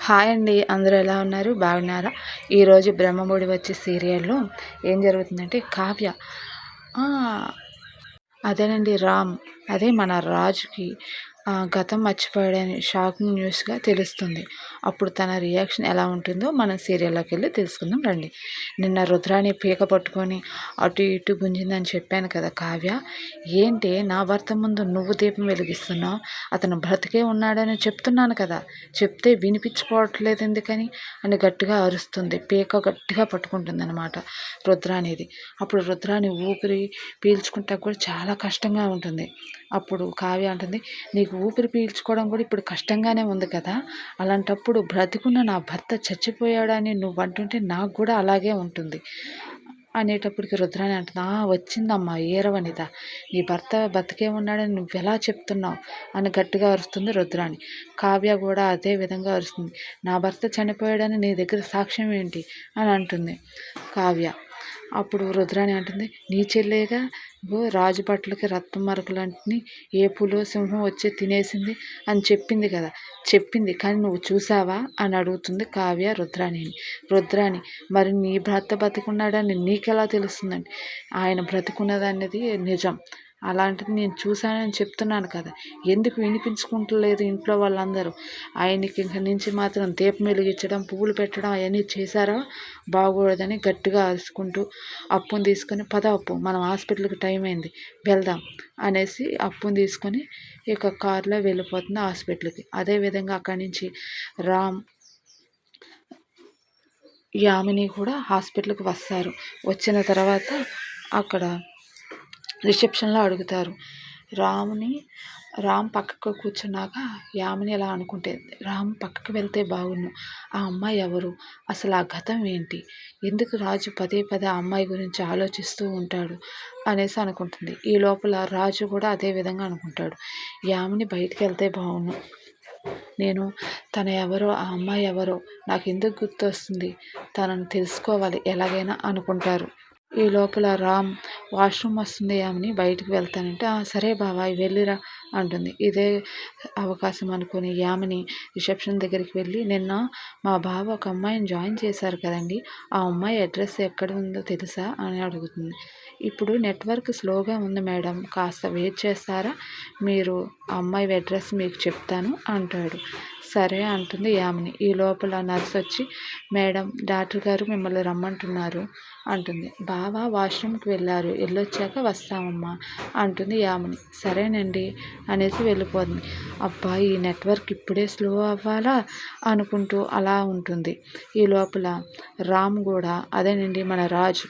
Hi అండి. అందరూ ఎలా ఉన్నారు? బాగున్నారా? ఈరోజు 'బ్రహ్మముడి వచ్చి' సీరియల్‌లో ఏం జరుగుతుందంటే కావ్య ఆ! అదేనండి రామ్. అదే మన రాజుకి గతం మర్చిపోయాడని షాకింగ్ న్యూస్‌గా తెలుస్తుంది. అప్పుడు తన రియాక్షన్ ఎలా ఉంటుందో మనం సీరియల్‌లోకెళ్ళి తెలుసుకుందాం రండి. నిన్న రుద్రాని పీక పట్టుకొని అటు ఇటు గుంజిందని చెప్పాను కదా కావ్య. ఏంటే నా భర్త ముందు నువ్వు దీపం వెలిగిస్తున్నావు? అతను బ్రతికే ఉన్నాడని చెప్తున్నాను కదా! చెప్తే వినిపించుకోవట్లేదు ఎందుకని? అని గట్టిగా అరుస్తుంది. పీక గట్టిగా పట్టుకుంటుందనమాట రుద్రానిది. అప్పుడు రుద్రాని ఊపిరి పీల్చుకుంటా కూడా చాలా కష్టంగా ఉంటుంది. అప్పుడు కావ్య అంటుంది, నీకు ఊపిరి పీల్చుకోవడం కూడా ఇప్పుడు కష్టంగానే ఉంది కదా! అలాంటప్పుడు బ్రతికున్న నా భర్త చచ్చిపోయాడని నువ్వు అంటుంటే నాకు కూడా అలాగే ఉంటుంది. అనేటప్పటికి రుద్రాణి అంటుంది, వచ్చిందమ్మా ఈరవనిత. నీ భర్త బతికే ఉన్నాడని నువ్వెలా చెప్తున్నావు? అని గట్టిగా అరుస్తుంది రుద్రాణి. కావ్య కూడా అదే విధంగా అరుస్తుంది. నా భర్త చనిపోయాడని నీ దగ్గర సాక్ష్యం ఏంటి? అని అంటుంది కావ్య. అప్పుడు రుద్రాణి అంటుంది, నీ చెల్లేగా రాజు బట్టలకి రక్తం మరకలంటిని ఏ పులో సింహం వచ్చి తినేసింది అని చెప్పింది కదా! చెప్పింది కానీ నువ్వు చూసావా? అని అడుగుతుంది కావ్య రుద్రాణిని. రుద్రాణి, మరి నీ భర్త బతికున్నాడని నీకెలా తెలుస్తుందండి? ఆయన బ్రతికున్నదన్నది నిజం. అలాంటిది నేను చూశానని చెప్తున్నాను కదా! ఎందుకు వినిపించుకుంటలేదు ఇంట్లో వాళ్ళందరూ? ఆయనకి ఇంక నుంచి మాత్రం దీపం వెలిగించడం, పువ్వులు పెట్టడం అవన్నీ చేశారా బాగోదని గట్టిగా అరుచుకుంటూ అప్పుని తీసుకొని, పద అప్పు మనం హాస్పిటల్‌కి టైం అయింది వెళ్దాం అనేసి అప్పుని తీసుకొని ఇక కారులో వెళ్ళిపోతుంది హాస్పిటల్‌కి. అదేవిధంగా అక్కడి నుంచి రామ్, యామిని కూడా హాస్పిటల్‌కి వస్తారు. వచ్చిన తర్వాత అక్కడ రిసెప్షన్‌లో అడుగుతారు రామ్‌ని. రామ్ పక్కకు కూర్చున్నాక యామిని ఎలా అనుకుంటేది, రామ్ పక్కకు వెళ్తే బాగున్ను. ఆ అమ్మాయి ఎవరు? అసలు ఆ గతం ఏంటి? ఎందుకు రాజు పదే పదే ఆ అమ్మాయి గురించి ఆలోచిస్తూ ఉంటాడు అనేసి అనుకుంటుంది. ఈ లోపల రాజు కూడా అదే విధంగా అనుకుంటాడు. యామిని బయటికి వెళ్తే బాగున్ను. నేను తన ఎవరో, ఆ అమ్మాయి ఎవరో నాకు ఎందుకు గుర్తొస్తుంది? తనను తెలుసుకోవాలి ఎలాగైనా అనుకుంటారు. ఈ లోపల రామ్ వాష్రూమ్ వస్తుంది యామిని బయటికి వెళ్తానంటే, సరే బాబాయ్ వెళ్ళిరా అంటుంది. ఇదే అవకాశం అనుకుని యామిని రిసెప్షన్ దగ్గరికి వెళ్ళి, నిన్న మా బావ ఒక అమ్మాయిని జాయిన్ చేశారు కదండి, ఆ అమ్మాయి అడ్రస్ ఎక్కడ ఉందో తెలుసా అని అడుగుతుంది. ఇప్పుడు నెట్వర్క్ స్లోగా ఉంది మేడం, కాస్త వెయిట్ చేస్తారా? మీరు ఆ అమ్మాయి అడ్రస్ మీకు చెప్తాను అంటాడు. సరే అంటుంది యామిని. ఈ లోపల నర్స్ వచ్చి, మేడం డాక్టర్ గారు మిమ్మల్ని రమ్మంటున్నారు అంటుంది. బావ వాష్రూమ్కి వెళ్ళారు, వెళ్ళొచ్చాక వస్తామమ్మా అంటుంది యామిని. సరేనండి అనేసి వెళ్ళిపోతుంది. అబ్బా ఈ నెట్వర్క్ ఇప్పుడే స్లో అవ్వాలా అనుకుంటూ అలా ఉంటుంది. ఈ లోపల రామ్ కూడా అదేనండి మన రాజు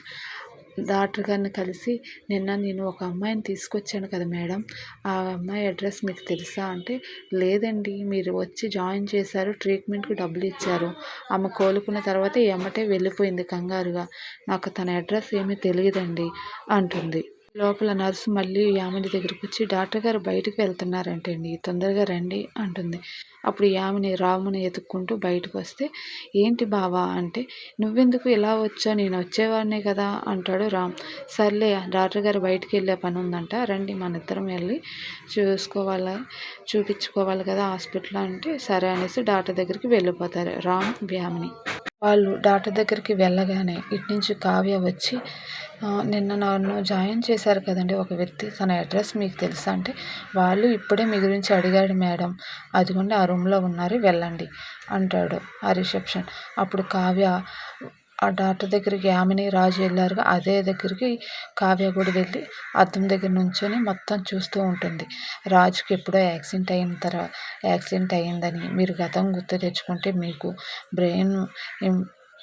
డాక్టర్ గారిని కలిసి, నిన్న నేను ఒక అమ్మాయిని తీసుకొచ్చాను కదా మేడం, ఆ అమ్మాయి అడ్రస్ మీకు తెలుసా అంటే, లేదండి మీరు వచ్చి జాయిన్ చేశారు, ట్రీట్మెంట్కి డబ్బులు ఇచ్చారు, ఆమె కోలుకున్న తర్వాత ఎమ్మటే వెళ్ళిపోయింది కంగారుగా, నాకు తన అడ్రస్ ఏమీ తెలియదండి అంటుంది. లోపల నర్సు మళ్ళీ యామిని దగ్గరికి వచ్చి, డాక్టర్ గారు బయటకు వెళ్తున్నారంటండి, తొందరగా రండి అంటుంది. అప్పుడు యామిని రాముని ఎతుక్కుంటూ బయటకు వస్తే, ఏంటి బావా అంటే, నువ్వెందుకు ఇలా వచ్చావు, నేను వచ్చేవాడినే కదా అంటాడు రామ్. సర్లే డాక్టర్ గారు బయటికి వెళ్ళే పని ఉందంట, రండి మన ఇద్దరం వెళ్ళి చూపించుకోవాలి కదా హాస్పిటల్ అంటే, సరే అనేసి డాక్టర్ దగ్గరికి వెళ్ళిపోతారు రామ్, యామిని. వాళ్ళు డాక్టర్ దగ్గరికి వెళ్ళగానే ఇటు నుంచి కావ్య వచ్చి, నిన్న నన్ను జాయిన్ చేశారు కదండి ఒక వ్యక్తి, తన అడ్రస్ మీకు తెలుసా అంటే, వాళ్ళు ఇప్పుడే మీ గురించి అడిగాడు మేడం, అదిగోండి ఆ రూమ్లో ఉన్నారు వెళ్ళండి అంటాడు ఆ రిసెప్షన్. అప్పుడు కావ్య ఆ డాక్టర్ దగ్గరికి యామిని రాజు వెళ్ళారుగా అదే దగ్గరికి కావ్య కూడా వెళ్ళి అద్దం దగ్గర నుంచొని మొత్తం చూస్తూ ఉంటుంది. రాజుకి ఎప్పుడో యాక్సిడెంట్ అయ్యిందని, మీరు గతం గుర్తు తెచ్చుకుంటే మీకు బ్రెయిన్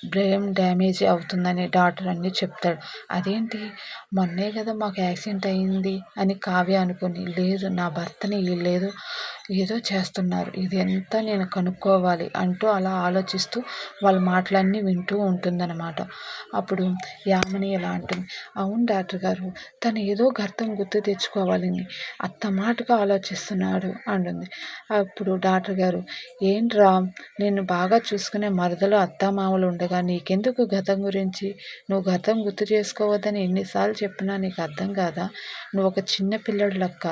బ్రెయిన్ డ్యామేజ్ అవుతుందని డాక్టర్ అన్నీ చెప్తాడు. అదేంటి మొన్నే కదా మాకు యాక్సిడెంట్ అయ్యింది అని కావ్య అనుకుని, లేదు నా భర్తని వీళ్ళేదో ఏదో చేస్తున్నారు, ఇది ఎంత నేను కనుక్కోవాలి అంటూ అలా ఆలోచిస్తూ వాళ్ళ మాటలన్నీ వింటూ ఉంటుందన్నమాట. అప్పుడు యామిని ఇలా అంటుంది, అవును డాక్టర్ గారు, తను ఏదో గతం గుర్తు తెచ్చుకోవాలని అత్త మాటగా ఆలోచిస్తున్నాడు అంటుంది. అప్పుడు డాక్టర్ గారు, ఏంట్రా నిన్ను బాగా చూసుకునే మరదలు అత్తామామలు ఉండగా నీకెందుకు గతం గురించి, నువ్వు గతం గుర్తు చేసుకోవద్దని ఎన్నిసార్లు చెప్పినా నీకు అర్థం కాదా? నువ్వు ఒక చిన్న పిల్లడు లెక్క,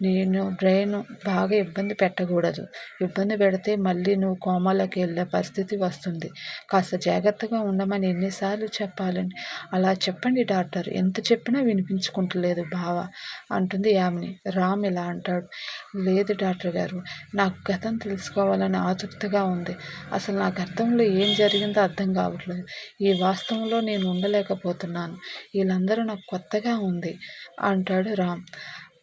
నేను బ్రెయిన్ బాగా ఇబ్బంది పెట్టకూడదు. ఇబ్బంది పెడితే మళ్ళీ నువ్వు కోమాలోకి వెళ్ళే పరిస్థితి వస్తుంది. కాస్త జాగ్రత్తగా ఉండమని ఎన్నిసార్లు చెప్పాలండి. అలా చెప్పండి డాక్టర్, ఎంత చెప్పినా వినిపించుకుంటలేదు బావ అంటుంది యామిని. రామ్ ఇలా అంటాడు, లేదు డాక్టర్ గారు, నాకు గతం తెలుసుకోవాలని ఆతృతగా ఉంది. అసలు నా గతంలో ఏం జరిగిందో అర్థం కావట్లేదు. ఈ వాస్తవంలో నేను ఉండలేకపోతున్నాను. వీళ్ళందరూ నాకు కొత్తగా ఉంది అంటాడు రామ్.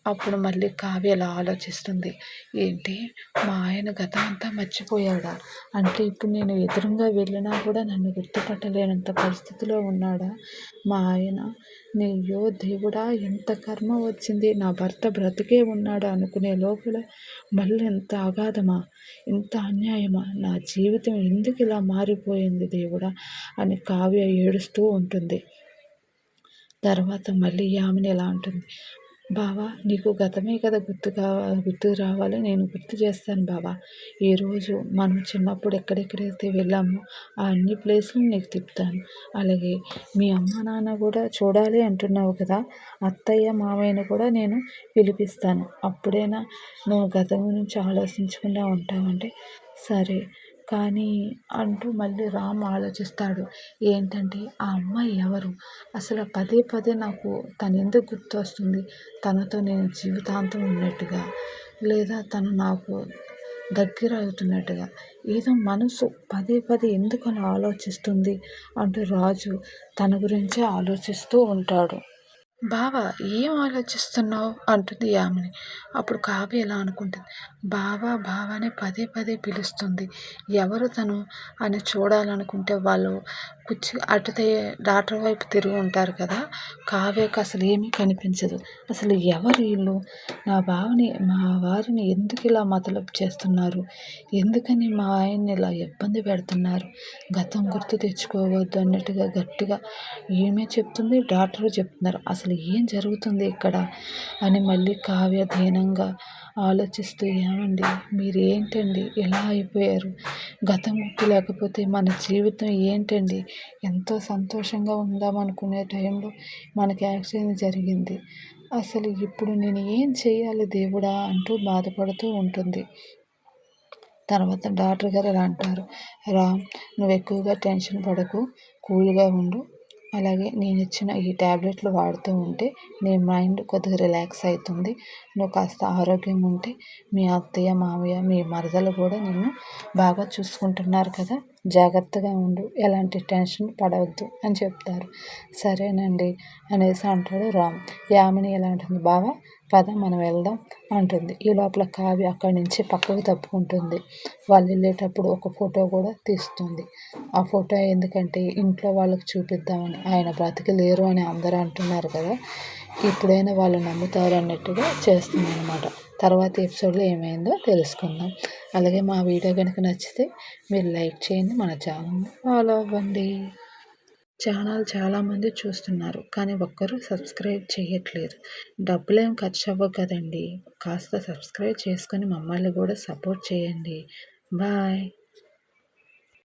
అప్పుడు మళ్ళీ కావ్య అలా ఆలోచిస్తుంది. ఏంటి, మా ఆయన గతం అంతా మర్చిపోయాడా? అంటే ఇప్పుడు నేను ఎదురుగా వెళ్ళినా కూడా నన్ను గుర్తుపట్టలేనంత పరిస్థితిలో ఉన్నాడా మా ఆయన? అయ్యో దేవుడా, ఎంత కర్మ వచ్చింది, నా భర్త బ్రతికే ఉన్నాడా అనుకునే లోపల మళ్ళీ ఇంత అగాధమా, ఇంత అన్యాయమా, నా జీవితం ఎందుకు ఇలా మారిపోయింది దేవుడా అని కావ్య ఏడుస్తూ ఉంటుంది. తర్వాత మళ్ళీ యామిని ఎలా ఉంటుంది, బావా నీకు గతమే కదా గుర్తుకు రావాలి, నేను గుర్తు చేస్తాను బావా. ఈరోజు మనం చిన్నప్పుడు ఎక్కడెక్కడైతే వెళ్ళామో ఆ అన్ని ప్లేసులు నీకు తిప్పుతాను. అలాగే మీ అమ్మ నాన్న కూడా చూడాలి అంటున్నావు కదా, అత్తయ్య మామయ్యను కూడా నేను పిలిపిస్తాను. అప్పుడైనా నువ్వు గతం గురించి ఆలోచించకుండా ఉంటావంటే సరే కానీ అంటూ మళ్ళీ రామ్ ఆలోచిస్తాడు. ఏంటంటే ఆ అమ్మాయి ఎవరు? అసలు పదే పదే నాకు తను ఎందుకు గుర్తొస్తుంది? తనతో నేను జీవితాంతం ఉన్నట్టుగా, లేదా తను నాకు దగ్గర అవుతున్నట్టుగా, ఏదో మనసు పదే పదే ఎందుకు అలా ఆలోచిస్తుంది అంటూ రాజు తన గురించే ఆలోచిస్తూ ఉంటాడు. బావ, ఏం ఆలోచిస్తున్నావు అంటుంది యామిని. అప్పుడు కావ్య ఎలా అనుకుంటుంది, బావా బావా అని పదే పదే పిలుస్తుంది, ఎవరు తను అని చూడాలనుకుంటే వాళ్ళు అటుతే డాక్టర్ వైపు తిరిగి ఉంటారు కదా. కావ్యకు అసలు ఏమీ కనిపించదు. అసలు ఎవరు వీళ్ళు? మా వారిని ఎందుకు ఇలా మతలబు చేస్తున్నారు? ఎందుకని మా ఆయన్ని ఇలా ఇబ్బంది పెడుతున్నారు? గతం గుర్తు తెచ్చుకోవద్దు అన్నట్టుగా గట్టిగా ఏమే చెప్తుంది, డాక్టర్ చెప్తున్నారు. అసలు ఏం జరుగుతుంది ఇక్కడ అని మళ్ళీ కావ్య దీనంగా ఆలోచిస్తూ, ఏమండి మీరు ఏంటండి ఇలా అయిపోయారు? గతం గుర్తు లేకపోతే మన జీవితం ఏంటండి? ఎంతో సంతోషంగా ఉందామనుకునే టైంలో మనకి యాక్సిడెంట్ జరిగింది. అసలు ఇప్పుడు నేను ఏం చేయాలి దేవుడా అంటూ బాధపడుతూ ఉంటుంది. తర్వాత డాక్టర్ గారు ఇలా అంటారు, రామ్ నువ్వు ఎక్కువగా టెన్షన్ పడకు, కూల్గా ఉండు. అలాగే నేను ఇచ్చిన ఈ ట్యాబ్లెట్లు వాడుతూ ఉంటే నీ మైండ్ కొద్దిగా రిలాక్స్ అవుతుంది. నువ్వు కాస్త ఆరోగ్యంగా ఉంటే మీ అత్తయ్య మామయ్య మీ మరదలు కూడా నిన్ను బాగా చూసుకుంటున్నారు కదా, జాగ్రత్తగా ఉండు, ఎలాంటి టెన్షన్ పడవద్దు అని చెప్తారు. సరేనండి అనేసి అంటాడు రామ్. యామిని ఎలా అంటుంది, బావా పద మనం వెళ్దాం అంటుంది. ఈ లోపల కావ్య అక్కడి నుంచి పక్కకు తప్పుకుంటుంది. వాళ్ళు వెళ్ళేటప్పుడు ఒక ఫోటో కూడా తీస్తుంది. ఆ ఫోటో ఎందుకంటే ఇంట్లో వాళ్ళకి చూపిద్దామని, ఆయన బ్రతికి లేరు అని అందరూ అంటున్నారు కదా, ఇప్పుడైనా వాళ్ళు నమ్ముతారు అన్నట్టుగా చేస్తుంది అనమాట. తర్వాత ఎపిసోడ్లో ఏమైందో తెలుసుకుందాం. అలాగే మా వీడియో కనుక నచ్చితే మీరు లైక్ చేయండి, మన ఛానల్ని ఫాలో అవ్వండి. ఛానల్ చాలామంది చూస్తున్నారు కానీ ఒక్కరు సబ్స్క్రైబ్ చేయట్లేదు. డబ్బులేం ఖర్చు అవ్వవు కదండి, కాస్త సబ్స్క్రైబ్ చేసుకొని మమ్మల్ని కూడా సపోర్ట్ చేయండి. బాయ్.